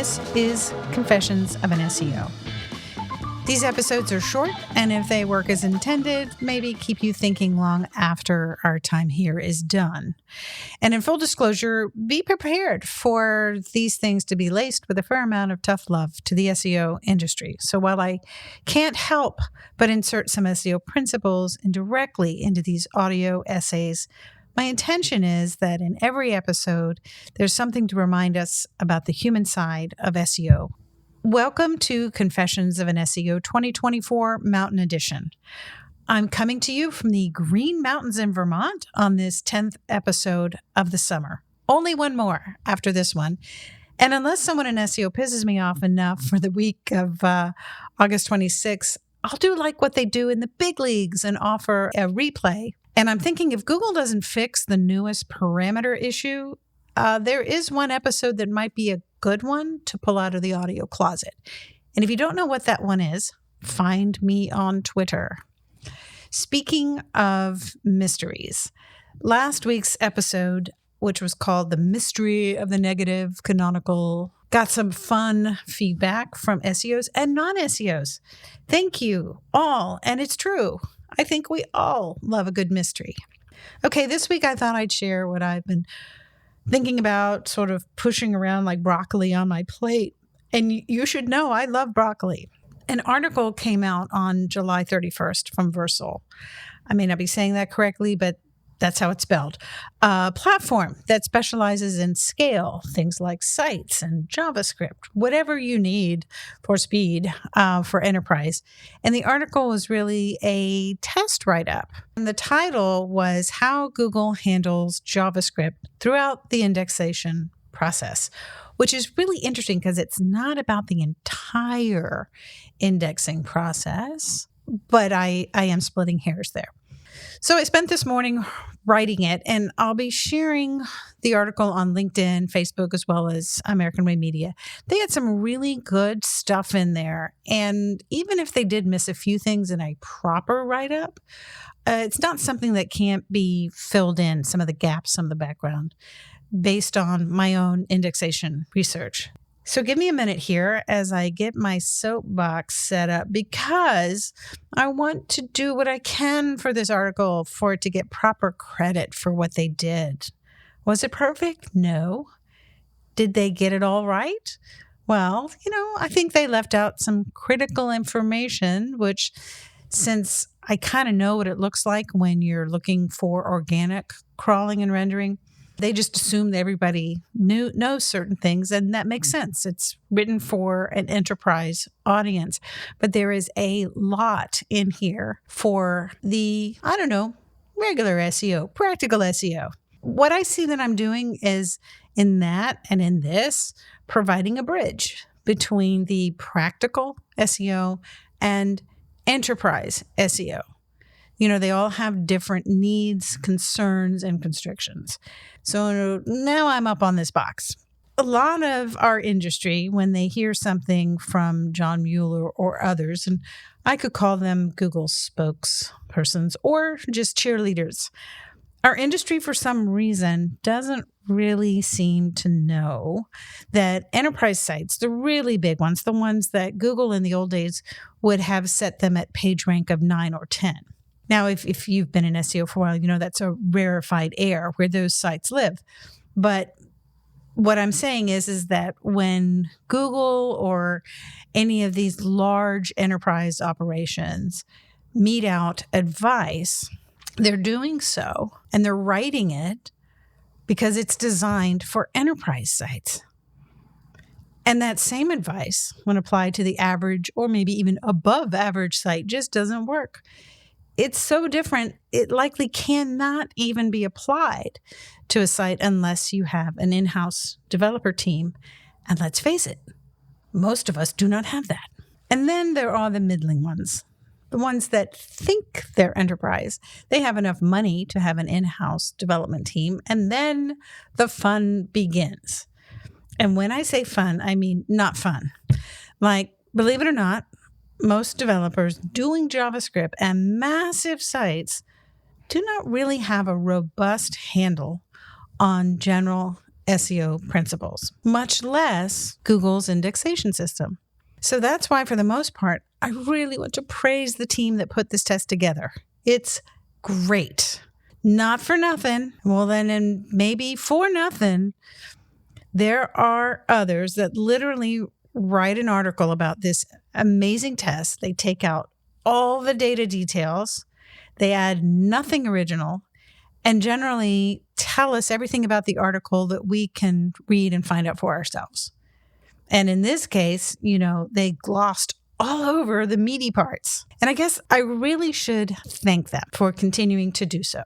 This is Confessions of an SEO. These episodes are short, and if they work as intended, maybe keep you thinking long after our time here is done. And in full disclosure, be prepared for these things to be laced with a fair amount of tough love to the SEO industry. So while I can't help but insert some SEO principles indirectly into these audio essays, my intention is that in every episode, there's something to remind us about the human side of SEO. Welcome to Confessions of an SEO 2024 Mountain Edition. I'm coming to you from the Green Mountains in Vermont on this 10th episode of the summer. Only one more after this one. And unless someone in SEO pisses me off enough for the week of August 26th, I'll do like what they do in the big leagues and offer a replay. And I'm thinking if Google doesn't fix the newest parameter issue, there is one episode that might be a good one to pull out of the audio closet. And if you don't know what that one is, find me on Twitter. Speaking of mysteries, last week's episode, which was called The Mystery of the Negative Canonical, got some fun feedback from SEOs and non-SEOs. Thank you all. And it's true. I think we all love a good mystery. Okay, this week I thought I'd share what I've been thinking about, sort of pushing around like broccoli on my plate. And you should know I love broccoli. An article came out on July 31st from Versal. I may not be saying that correctly, but that's how it's spelled. A platform that specializes in scale, things like sites and JavaScript, whatever you need for speed for enterprise. And the article was really a test write-up. And the title was How Google Handles JavaScript Throughout the Indexation Process, which is really interesting because it's not about the entire indexing process, but I am splitting hairs there. So I spent this morning writing it, and I'll be sharing the article on LinkedIn, Facebook, as well as American Way Media. They had some really good stuff in there. And even if they did miss a few things in a proper write-up, it's not something that can't be filled in, some of the gaps, some of the background, based on my own indexation research. So give me a minute here as I get my soapbox set up because I want to do what I can for this article for it to get proper credit for what they did. Was it perfect? No. Did they get it all right? Well, I think they left out some critical information, which since I kind of know what it looks like when you're looking for organic crawling and rendering, they just assume that everybody knows certain things, and that makes sense. It's written for an enterprise audience. But there is a lot in here for the, regular SEO, practical SEO. What I see that I'm doing is in that and in this, providing a bridge between the practical SEO and enterprise SEO. They all have different needs, concerns, and constrictions. So now I'm up on this box. A lot of our industry, when they hear something from John Mueller or others, and I could call them Google spokespersons or just cheerleaders, our industry for some reason doesn't really seem to know that enterprise sites, the really big ones, the ones that Google in the old days would have set them at page rank of 9 or 10. Now, if you've been in SEO for a while, that's a rarefied air where those sites live. But what I'm saying is that when Google or any of these large enterprise operations mete out advice, they're doing so and they're writing it because it's designed for enterprise sites. And that same advice, when applied to the average or maybe even above average site, just doesn't work. It's so different, it likely cannot even be applied to a site unless you have an in-house developer team. And let's face it, most of us do not have that. And then there are the middling ones, the ones that think they're enterprise. They have enough money to have an in-house development team, and then the fun begins. And when I say fun, I mean not fun. Like, believe it or not, most developers doing JavaScript and massive sites do not really have a robust handle on general SEO principles, much less Google's indexation system. So that's why, for the most part, I really want to praise the team that put this test together. It's great. Not for nothing. Well, then, and maybe for nothing, there are others that literally write an article about this amazing test. They take out all the data details. They add nothing original and generally tell us everything about the article that we can read and find out for ourselves. And in this case, they glossed all over the meaty parts. And I guess I really should thank them for continuing to do so.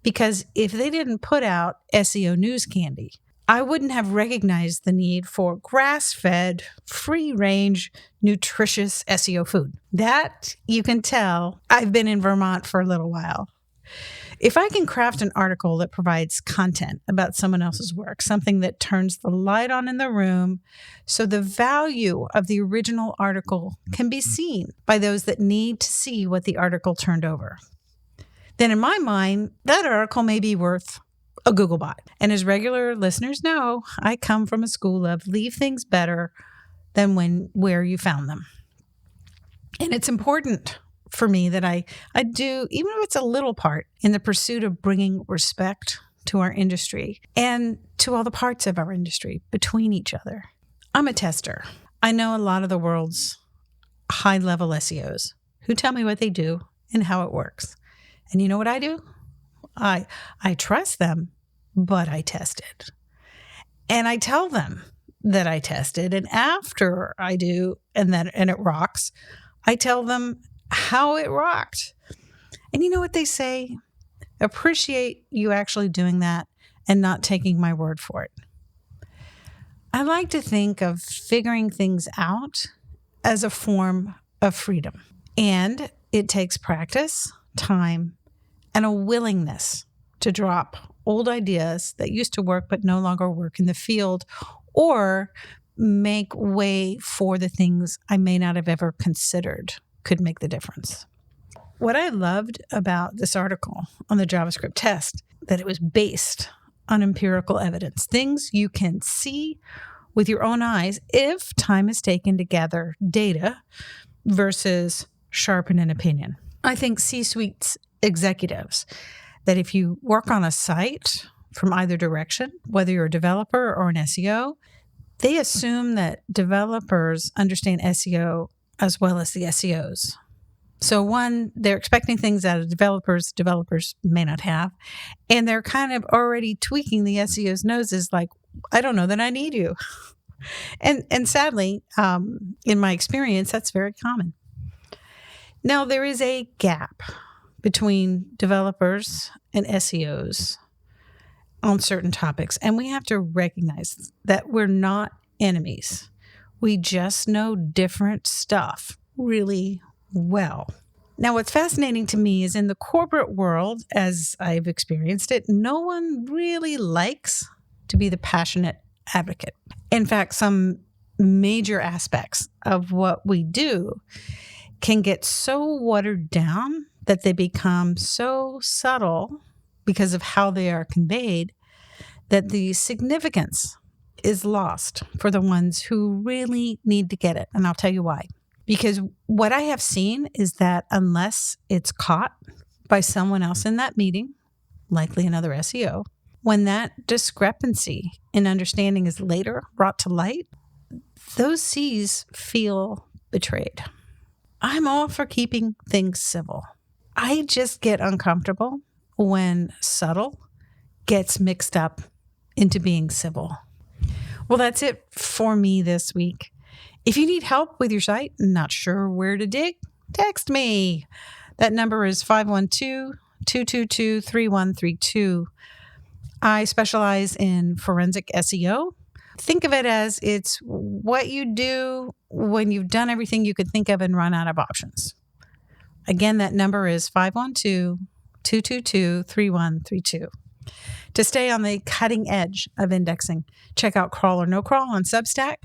Because if they didn't put out SEO news candy, I wouldn't have recognized the need for grass-fed, free-range, nutritious SEO food. That, you can tell, I've been in Vermont for a little while. If I can craft an article that provides content about someone else's work, something that turns the light on in the room so the value of the original article can be seen by those that need to see what the article turned over, then in my mind, that article may be worth a Googlebot. And as regular listeners know, I come from a school of leave things better than where you found them. And it's important for me that I do, even if it's a little part, in the pursuit of bringing respect to our industry and to all the parts of our industry between each other. I'm a tester. I know a lot of the world's high-level SEOs who tell me what they do and how it works. And you know what I do? I trust them, but I test it. And I tell them that I tested. And after I do, and it rocks, I tell them how it rocked. And you know what they say? Appreciate you actually doing that and not taking my word for it. I like to think of figuring things out as a form of freedom. And it takes practice, time, and a willingness to drop old ideas that used to work but no longer work in the field, or make way for the things I may not have ever considered could make the difference. What I loved about this article on the JavaScript test, that it was based on empirical evidence, things you can see with your own eyes if time is taken to gather data versus sharpen an opinion. I think C-suite executives, that if you work on a site from either direction, whether you're a developer or an SEO, they assume that developers understand SEO as well as the SEOs. So one, they're expecting things out of developers may not have, and they're kind of already tweaking the SEO's noses like, I don't know that I need you. And sadly, in my experience, that's very common. Now, there is a gap between developers and SEOs on certain topics, and we have to recognize that we're not enemies. We just know different stuff really well. Now, what's fascinating to me is in the corporate world, as I've experienced it, no one really likes to be the passionate advocate. In fact, some major aspects of what we do can get so watered down that they become so subtle because of how they are conveyed that the significance is lost for the ones who really need to get it. And I'll tell you why. Because what I have seen is that unless it's caught by someone else in that meeting, likely another SEO, when that discrepancy in understanding is later brought to light, those C's feel betrayed. I'm all for keeping things civil. I just get uncomfortable when subtle gets mixed up into being civil. Well, that's it for me this week. If you need help with your site and not sure where to dig, text me. That number is 512-222-3132. I specialize in forensic SEO. Think of it as it's what you do when you've done everything you could think of and run out of options. Again, that number is 512-222-3132. To stay on the cutting edge of indexing, check out Crawl or No Crawl on Substack.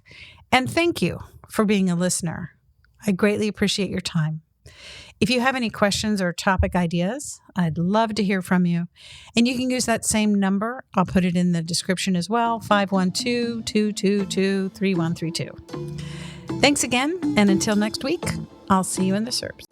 And thank you for being a listener. I greatly appreciate your time. If you have any questions or topic ideas, I'd love to hear from you. And you can use that same number. I'll put it in the description as well, 512-222-3132. Thanks again, and until next week, I'll see you in the SERPs.